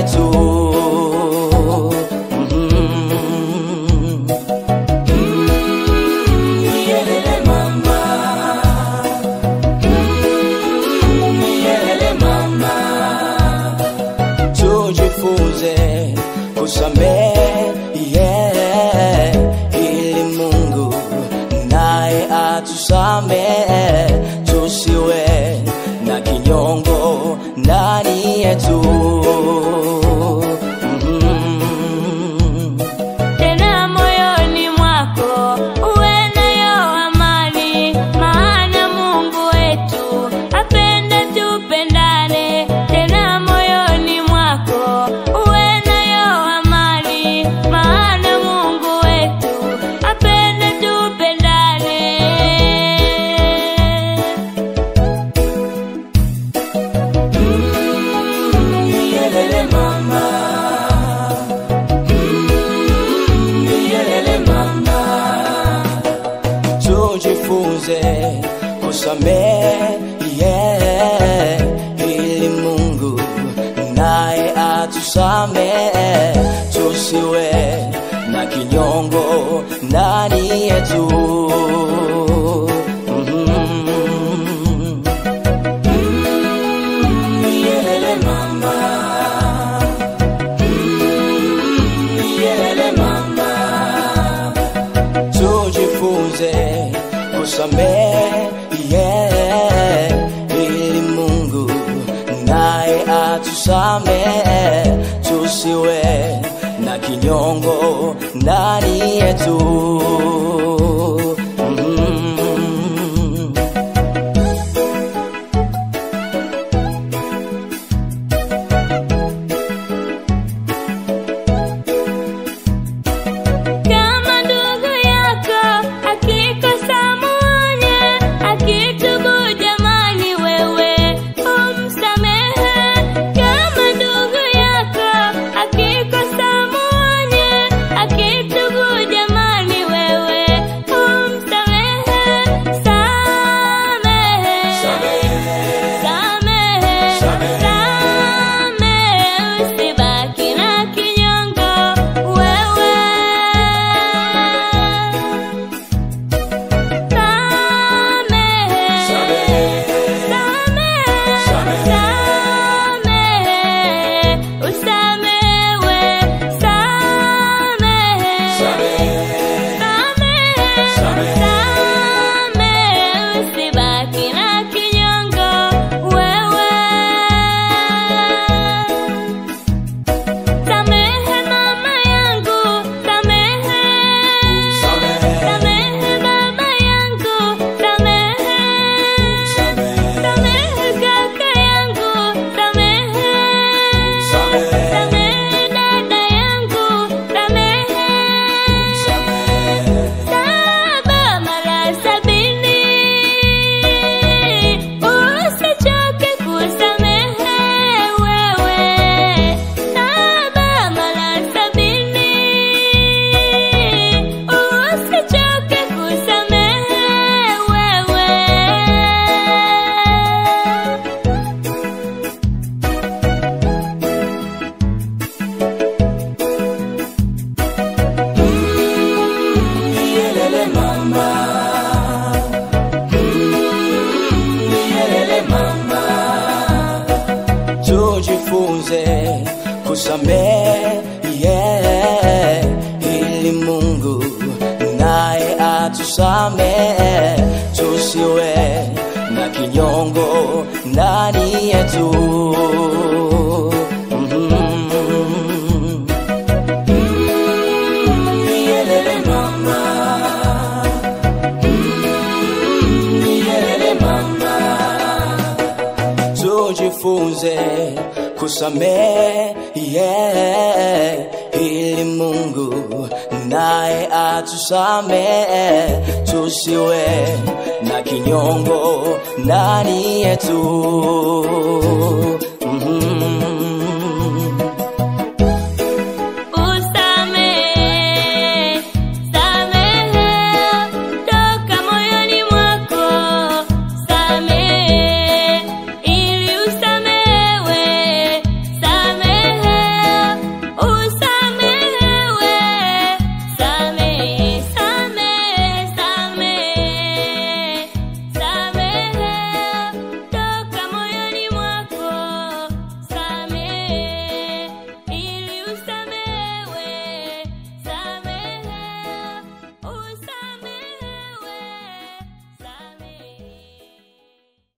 yetu. Tujifunze kusamehe, ili Mungu naye atusamehe, tusiwe na kinyongo ndani yetu. Tena moyoni mwako uwe nayo amani, maana Mungu wetu apenda tupendane. Tena moyoni mwako uwe nayo amani, maana Mungu wetu apenda tupendane. Yelele mama, yelele mama. Tujifunze kusamehe, ili Mungu naye atusamehe, tusiwe na kinyongo ndani yetu. Yelele mama, yelele mama. Tujifunze kusamehe, ili Mungu naye atusamehe, tusiwe na kinyongo ndani yetu. Kama ndugu yako akikosa muonye, akitubu jamani wewe umsamehe. Kama ndugu yako akikosa muonye, akitubu jamani wewe umsamehe. Samehe, samehe, samehe, usibaki na kinyongo wewe. Tujifunze kusamehe, ili Mungu naye atusamehe, tusiwe na kinyongo ndani yetu. Yelele mama, yelele mama. Tujifunze kusamehe, ili Mungu naye atusamehe, tusiwe na kinyongo ndani yetu.